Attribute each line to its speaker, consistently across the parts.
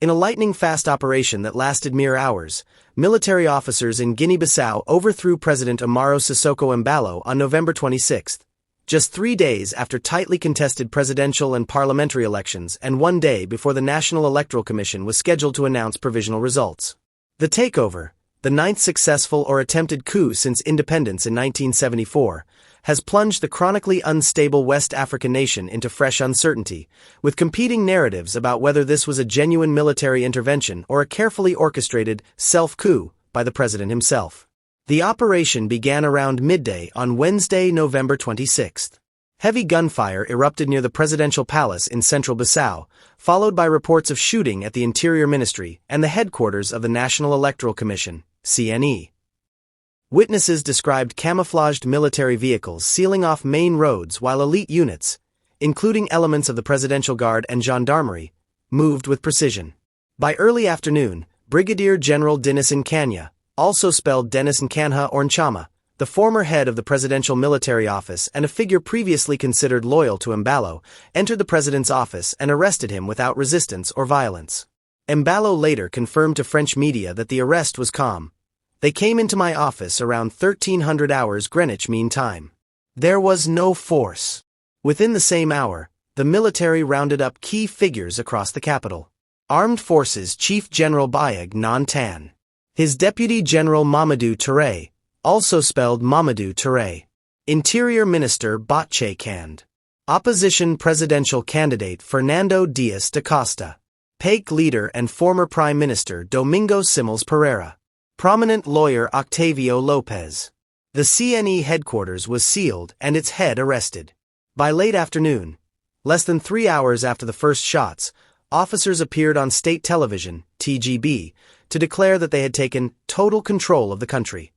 Speaker 1: In a lightning-fast operation that lasted mere hours, military officers in Guinea-Bissau overthrew President Umaro Sissoco Embaló on November 26, just 3 days after tightly contested presidential and parliamentary elections and 1 day before the National Electoral Commission was scheduled to announce provisional results. The takeover, the 9th successful or attempted coup since independence in 1974, has plunged the chronically unstable West African nation into fresh uncertainty, with competing narratives about whether this was a genuine military intervention or a carefully orchestrated self-coup by the president himself. The operation began around midday on Wednesday, November 26. Heavy gunfire erupted near the presidential palace in central Bissau, followed by reports of shooting at the Interior Ministry and the headquarters of the National Electoral Commission, CNE. Witnesses described camouflaged military vehicles sealing off main roads while elite units, including elements of the Presidential Guard and Gendarmerie, moved with precision. By early afternoon, Brigadier General Denis Nkanya, also spelled Denis Nkanha or Nchama, the former head of the Presidential Military Office and a figure previously considered loyal to Embaló, entered the president's office and arrested him without resistance or violence. Embaló later confirmed to French media that the arrest was calm. "They came into my office around 1300 hours Greenwich Mean Time. There was no force." Within the same hour, the military rounded up key figures across the capital. Armed Forces Chief General Bayag Nan-Tan. His Deputy General Mamadou Touré, also spelled Mamadou Touré. Interior Minister Botche Kand. Opposition presidential candidate Fernando Dias da Costa. PAIC leader and former Prime Minister Domingo Simões Pereira. Prominent lawyer Octavio Lopez. The CNE headquarters was sealed and its head arrested. By late afternoon, less than 3 hours after the first shots, officers appeared on state television, TGB, to declare that they had taken total control of the country.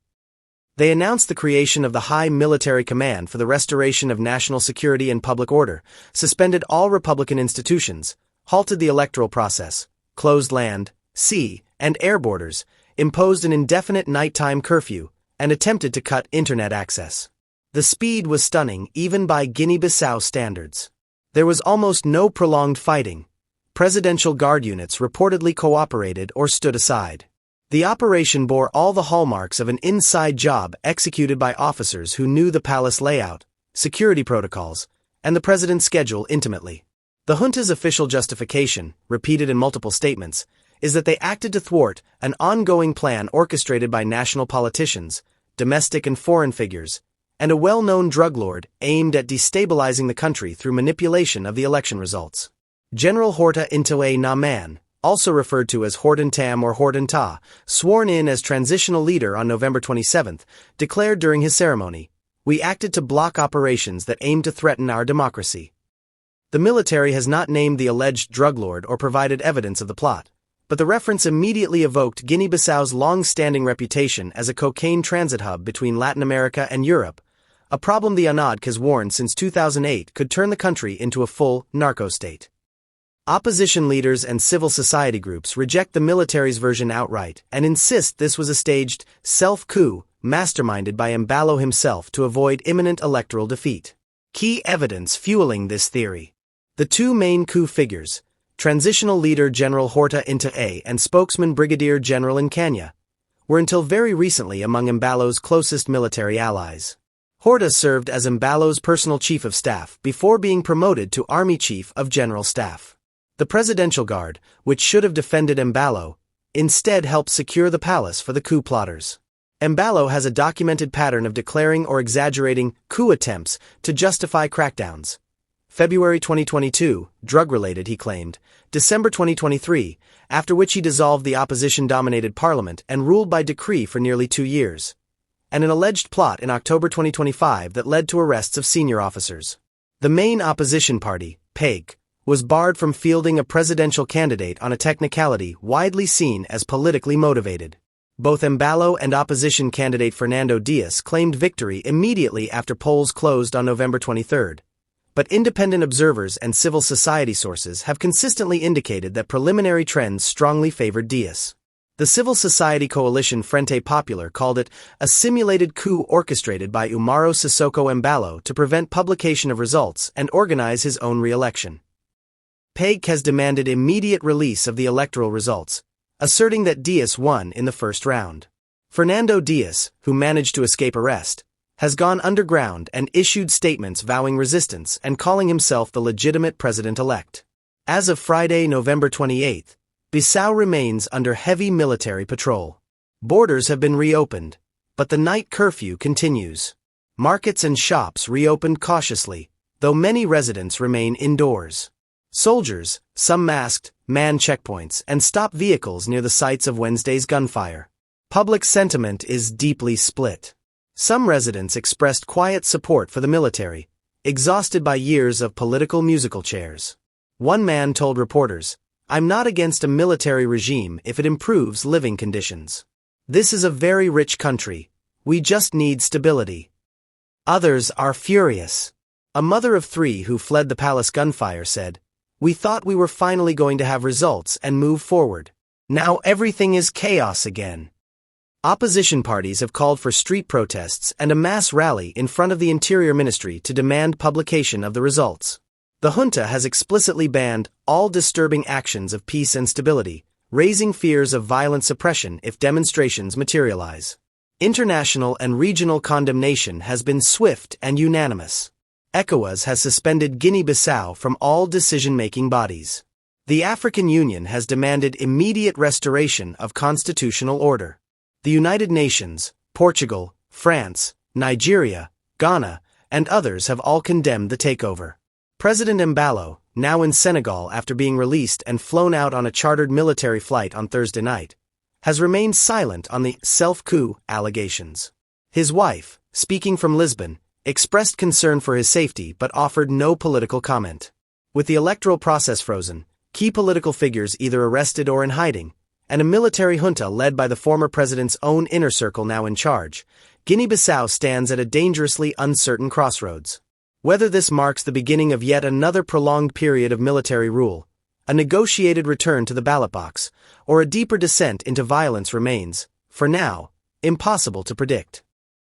Speaker 1: They announced the creation of the High Military Command for the restoration of national security and public order, suspended all Republican institutions, halted the electoral process, closed land, sea, and air borders, imposed an indefinite nighttime curfew, and attempted to cut internet access. The speed was stunning even by Guinea-Bissau standards. There was almost no prolonged fighting. Presidential Guard units reportedly cooperated or stood aside. The operation bore all the hallmarks of an inside job executed by officers who knew the palace layout, security protocols, and the president's schedule intimately. The junta's official justification, repeated in multiple statements, is that they acted to thwart an ongoing plan orchestrated by national politicians, domestic and foreign figures, and a well-known drug lord aimed at destabilizing the country through manipulation of the election results. General Horta Inta, also referred to as Horta Inta or Horta Inta, sworn in as transitional leader on November 27, declared during his ceremony, "We acted to block operations that aimed to threaten our democracy." The military has not named the alleged drug lord or provided evidence of the plot, but the reference immediately evoked Guinea-Bissau's long-standing reputation as a cocaine transit hub between Latin America and Europe, a problem the ANAD has warned since 2008 could turn the country into a full narco-state. Opposition leaders and civil society groups reject the military's version outright and insist this was a staged self-coup masterminded by Embaló himself to avoid imminent electoral defeat. Key evidence fueling this theory. The two main coup figures, Transitional Leader General Horta Inta and spokesman Brigadier General Nkanya, were until very recently among Embaló's closest military allies. Horta served as Embaló's personal chief of staff before being promoted to Army Chief of General Staff. The Presidential Guard, which should have defended Embaló, instead helped secure the palace for the coup plotters. Embaló has a documented pattern of declaring or exaggerating coup attempts to justify crackdowns. February 2022, drug-related, he claimed. December 2023, after which he dissolved the opposition-dominated parliament and ruled by decree for nearly 2 years. And an alleged plot in October 2025 that led to arrests of senior officers. The main opposition party, PAIC, was barred from fielding a presidential candidate on a technicality widely seen as politically motivated. Both Embaló and opposition candidate Fernando Dias claimed victory immediately after polls closed on November 23. But independent observers and civil society sources have consistently indicated that preliminary trends strongly favored Dias. The civil society coalition Frente Popular called it a simulated coup orchestrated by Umaro Sissoco Embaló to prevent publication of results and organize his own re-election. PEG has demanded immediate release of the electoral results, asserting that Dias won in the first round. Fernando Dias, who managed to escape arrest, has gone underground and issued statements vowing resistance and calling himself the legitimate president-elect. As of Friday, November 28, Bissau remains under heavy military patrol. Borders have been reopened, but the night curfew continues. Markets and shops reopened cautiously, though many residents remain indoors. Soldiers, some masked, man checkpoints and stop vehicles near the sites of Wednesday's gunfire. Public sentiment is deeply split. Some residents expressed quiet support for the military, exhausted by years of political musical chairs. One man told reporters, "I'm not against a military regime if it improves living conditions. This is a very rich country. We just need stability." Others are furious. A mother of 3 who fled the palace gunfire said, "We thought we were finally going to have results and move forward. Now everything is chaos again." Opposition parties have called for street protests and a mass rally in front of the Interior Ministry to demand publication of the results. The junta has explicitly banned all disturbing actions of peace and stability, raising fears of violent suppression if demonstrations materialize. International and regional condemnation has been swift and unanimous. ECOWAS has suspended Guinea-Bissau from all decision-making bodies. The African Union has demanded immediate restoration of constitutional order. The United Nations, Portugal, France, Nigeria, Ghana, and others have all condemned the takeover. President Embaló, now in Senegal after being released and flown out on a chartered military flight on Thursday night, has remained silent on the self-coup allegations. His wife, speaking from Lisbon, expressed concern for his safety but offered no political comment. With the electoral process frozen, key political figures either arrested or in hiding, and a military junta led by the former president's own inner circle now in charge, Guinea-Bissau stands at a dangerously uncertain crossroads. Whether this marks the beginning of yet another prolonged period of military rule, a negotiated return to the ballot box, or a deeper descent into violence remains, for now, impossible to predict.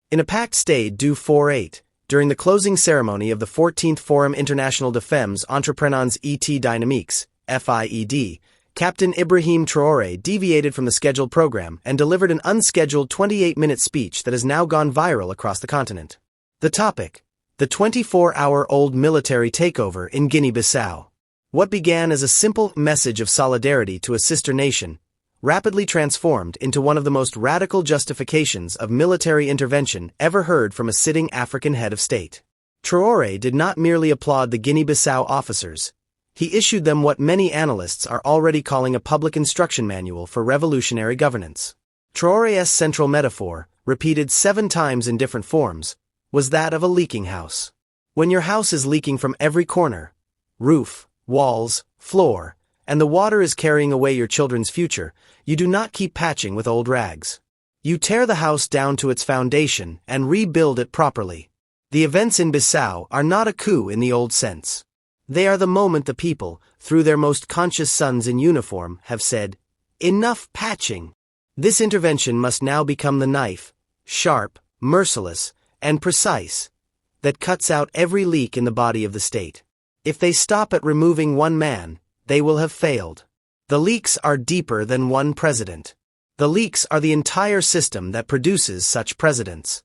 Speaker 1: In a packed stade du 4-8, during the closing ceremony of the 14th Forum International de Femmes Entreprenants et Dynamiques, FIED, Captain Ibrahim Traoré deviated from the scheduled program and delivered an unscheduled 28-minute speech that has now gone viral across the continent. The topic: the 24-hour-old military takeover in Guinea-Bissau. What began as a simple message of solidarity to a sister nation, rapidly transformed into one of the most radical justifications of military intervention ever heard from a sitting African head of state. Traoré did not merely applaud the Guinea-Bissau officers. He issued them what many analysts are already calling a public instruction manual for revolutionary governance. Traoré's central metaphor, repeated 7 times in different forms, was that of a leaking house. When your house is leaking from every corner, roof, walls, floor, and the water is carrying away your children's future, you do not keep patching with old rags. You tear the house down to its foundation and rebuild it properly. The events in Bissau are not a coup in the old sense. They are the moment the people, through their most conscious sons in uniform, have said, "Enough patching." This intervention must now become the knife, sharp, merciless, and precise, that cuts out every leak in the body of the state. If they stop at removing one man, they will have failed. The leaks are deeper than one president. The leaks are the entire system that produces such presidents.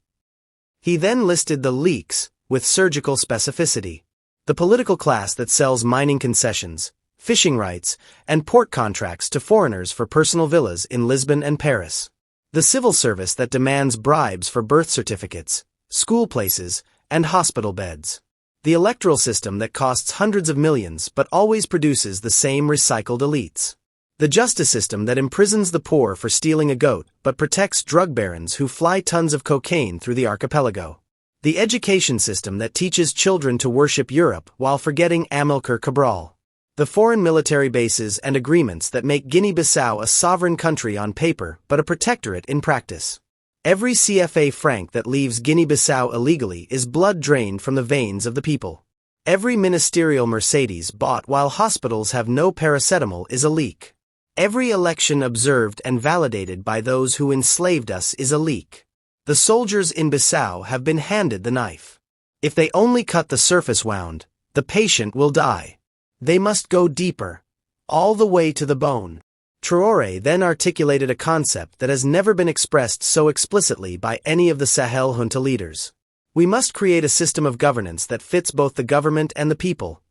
Speaker 1: He then listed the leaks, with surgical specificity. The political class that sells mining concessions, fishing rights, and port contracts to foreigners for personal villas in Lisbon and Paris. The civil service that demands bribes for birth certificates, school places, and hospital beds. The electoral system that costs hundreds of millions but always produces the same recycled elites. The justice system that imprisons the poor for stealing a goat but protects drug barons who fly tons of cocaine through the archipelago. The education system that teaches children to worship Europe while forgetting Amilcar Cabral. The foreign military bases and agreements that make Guinea-Bissau a sovereign country on paper but a protectorate in practice. Every CFA franc that leaves Guinea-Bissau illegally is blood drained from the veins of the people. Every ministerial Mercedes bought while hospitals have no paracetamol is a leak. Every election observed and validated by those who enslaved us is a leak. The soldiers in Bissau have been handed the knife. If they only cut the surface wound, the patient will die. They must go deeper, all the way to the bone. Traoré then articulated a concept that has never been expressed so explicitly by any of the Sahel junta leaders. We must create a system of governance that fits both the government and the people,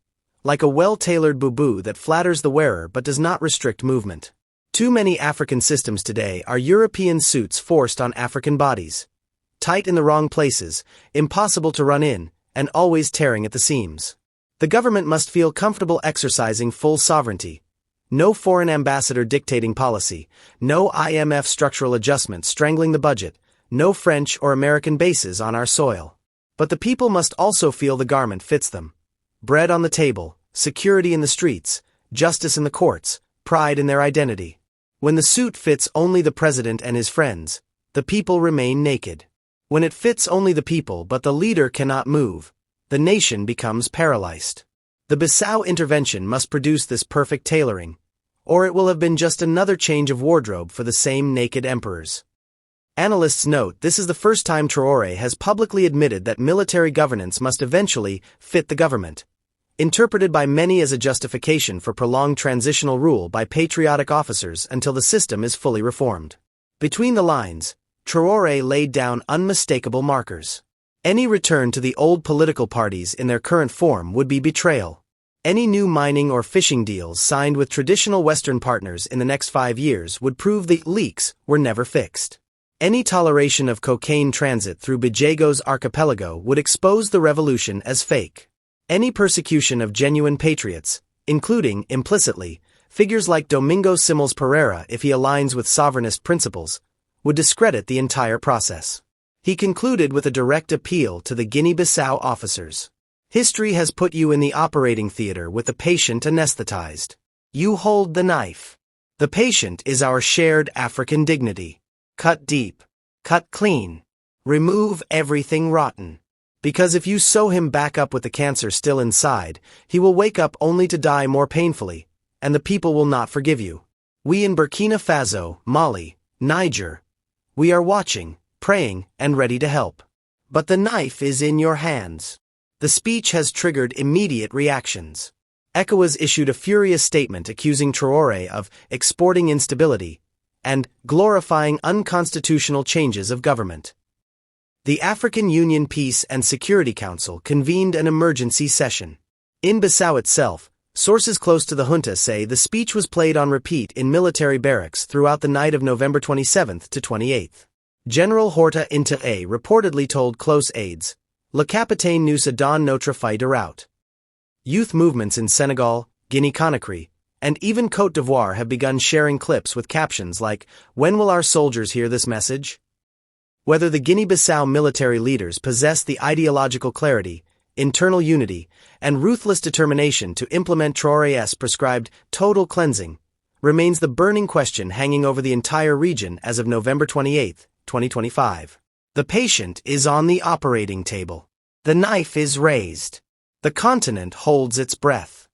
Speaker 1: like a well-tailored bubu that flatters the wearer but does not restrict movement. Too many African systems today are European suits forced on African bodies, tight in the wrong places, impossible to run in, and always tearing at the seams. The government must feel comfortable exercising full sovereignty. No foreign ambassador dictating policy, no IMF structural adjustments strangling the budget, no French or American bases on our soil. But the people must also feel the garment fits them. Bread on the table, security in the streets, justice in the courts, pride in their identity. When the suit fits only the president and his friends, the people remain naked. When it fits only the people but the leader cannot move, the nation becomes paralyzed. The Bissau intervention must produce this perfect tailoring, or it will have been just another change of wardrobe for the same naked emperors. Analysts note this is the first time Traoré has publicly admitted that military governance must eventually fit the government, interpreted by many as a justification for prolonged transitional rule by patriotic officers until the system is fully reformed. Between the lines, Traoré laid down unmistakable markers. Any return to the old political parties in their current form would be betrayal. Any new mining or fishing deals signed with traditional Western partners in the next 5 years would prove the leaks were never fixed. Any toleration of cocaine transit through Bajago's archipelago would expose the revolution as fake. Any persecution of genuine patriots, including, implicitly, figures like Domingo Simões Pereira if he aligns with sovereignist principles, would discredit the entire process. He concluded with a direct appeal to the Guinea-Bissau officers. History has put you in the operating theater with the patient anesthetized. You hold the knife. The patient is our shared African dignity. Cut deep. Cut clean. Remove everything rotten. Because if you sew him back up with the cancer still inside, he will wake up only to die more painfully, and the people will not forgive you. We in Burkina Faso, Mali, Niger, we are watching, praying, and ready to help. But the knife is in your hands. The speech has triggered immediate reactions. ECOWAS issued a furious statement accusing Traoré of exporting instability and glorifying unconstitutional changes of government. The African Union Peace and Security Council convened an emergency session. In Bissau itself, sources close to the junta say the speech was played on repeat in military barracks throughout the night of November 27th to 28th. General Horta Inta reportedly told close aides, "Le capitaine nous a donné notre feuille de route." Youth movements in Senegal, Guinea-Conakry, and even Côte d'Ivoire have begun sharing clips with captions like, "When will our soldiers hear this message?" Whether the Guinea-Bissau military leaders possess the ideological clarity, internal unity, and ruthless determination to implement Traoré's prescribed total cleansing, remains the burning question hanging over the entire region as of November 28, 2025. The patient is on the operating table. The knife is raised. The continent holds its breath.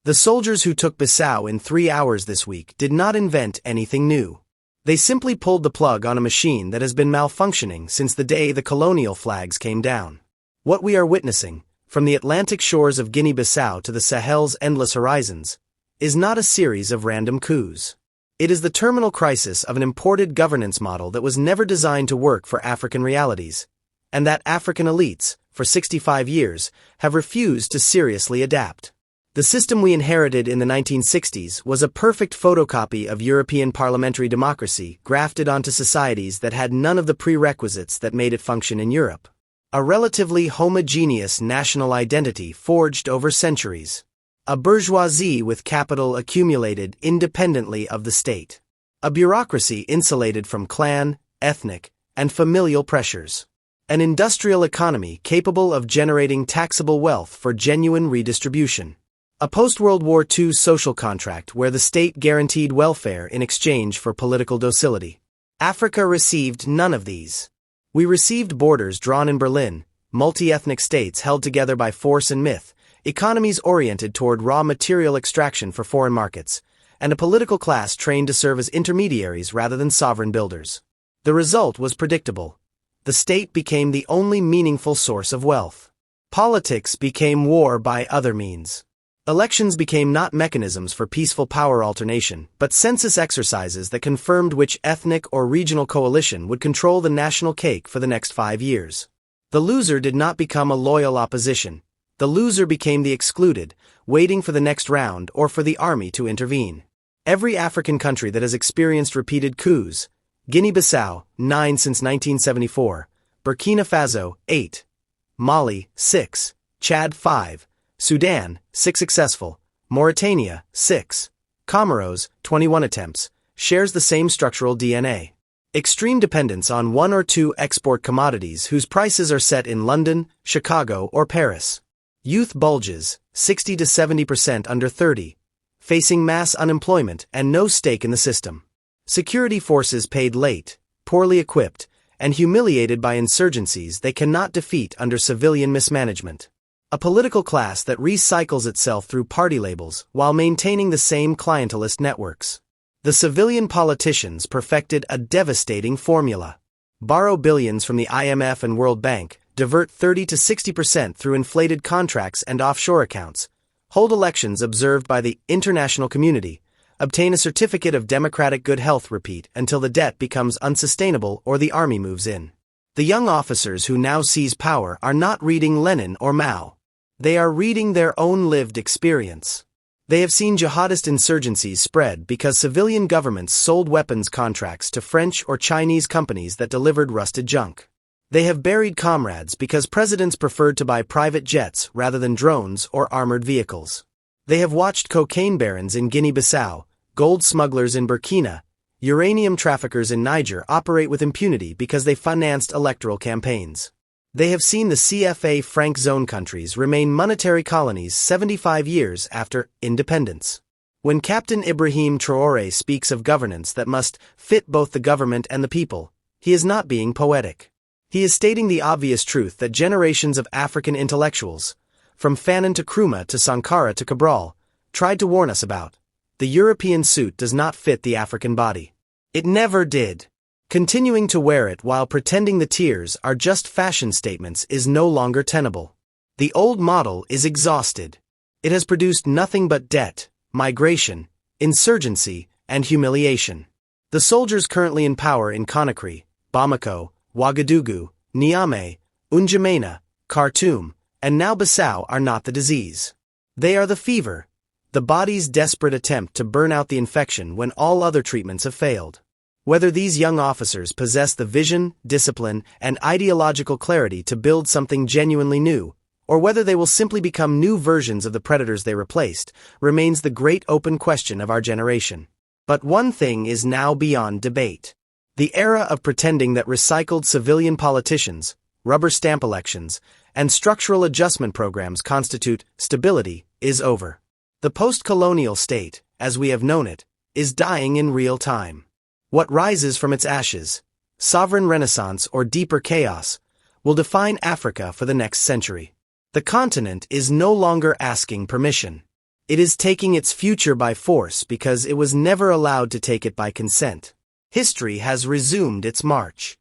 Speaker 1: The soldiers who took Bissau in 3 hours this week did not invent anything new. They simply pulled the plug on a machine that has been malfunctioning since the day the colonial flags came down. What we are witnessing, from the Atlantic shores of Guinea-Bissau to the Sahel's endless horizons, is not a series of random coups. It is the terminal crisis of an imported governance model that was never designed to work for African realities, and that African elites, for 65 years, have refused to seriously adapt. The system we inherited in the 1960s was a perfect photocopy of European parliamentary democracy grafted onto societies that had none of the prerequisites that made it function in Europe. A relatively homogeneous national identity forged over centuries. A bourgeoisie with capital accumulated independently of the state. A bureaucracy insulated from clan, ethnic, and familial pressures. An industrial economy capable of generating taxable wealth for genuine redistribution. A post-World War II social contract where the state guaranteed welfare in exchange for political docility. Africa received none of these. We received borders drawn in Berlin, multi-ethnic states held together by force and myth, economies oriented toward raw material extraction for foreign markets, and a political class trained to serve as intermediaries rather than sovereign builders. The result was predictable. The state became the only meaningful source of wealth. Politics became war by other means. Elections became not mechanisms for peaceful power alternation, but census exercises that confirmed which ethnic or regional coalition would control the national cake for the next 5 years. The loser did not become a loyal opposition. The loser became the excluded, waiting for the next round or for the army to intervene. Every African country that has experienced repeated coups, Guinea-Bissau, 9 since 1974, Burkina Faso, 8, Mali, 6, Chad, 5, Sudan, 6 successful, Mauritania, 6, Comoros, 21 attempts, shares the same structural DNA. Extreme dependence on one or two export commodities whose prices are set in London, Chicago, or Paris. Youth bulges, 60 to 70% under 30, facing mass unemployment and no stake in the system. Security forces paid late, poorly equipped, and humiliated by insurgencies they cannot defeat under civilian mismanagement. A political class that recycles itself through party labels while maintaining the same clientelist networks. The civilian politicians perfected a devastating formula. Borrow billions from the IMF and World Bank, divert 30 to 60% through inflated contracts and offshore accounts, hold elections observed by the international community, obtain a certificate of democratic good health, repeat until the debt becomes unsustainable or the army moves in. The young officers who now seize power are not reading Lenin or Mao. They are reading their own lived experience. They have seen jihadist insurgencies spread because civilian governments sold weapons contracts to French or Chinese companies that delivered rusted junk. They have buried comrades because presidents preferred to buy private jets rather than drones or armored vehicles. They have watched cocaine barons in Guinea-Bissau, gold smugglers in Burkina, uranium traffickers in Niger operate with impunity because they financed electoral campaigns. They have seen the CFA franc zone countries remain monetary colonies 75 years after independence. When Captain Ibrahim Traoré speaks of governance that must fit both the government and the people, he is not being poetic. He is stating the obvious truth that generations of African intellectuals, from Fanon to Nkrumah to Sankara to Cabral, tried to warn us about. The European suit does not fit the African body. It never did. Continuing to wear it while pretending the tears are just fashion statements is no longer tenable. The old model is exhausted. It has produced nothing but debt, migration, insurgency, and humiliation. The soldiers currently in power in Conakry, Bamako, Ouagadougou, Niamey, N'Djamena, Khartoum, and now Bissau are not the disease. They are the fever, the body's desperate attempt to burn out the infection when all other treatments have failed. Whether these young officers possess the vision, discipline, and ideological clarity to build something genuinely new, or whether they will simply become new versions of the predators they replaced, remains the great open question of our generation. But one thing is now beyond debate. The era of pretending that recycled civilian politicians, rubber stamp elections, and structural adjustment programs constitute stability is over. The post-colonial state, as we have known it, is dying in real time. What rises from its ashes, sovereign renaissance or deeper chaos, will define Africa for the next century. The continent is no longer asking permission. It is taking its future by force because it was never allowed to take it by consent. History has resumed its march.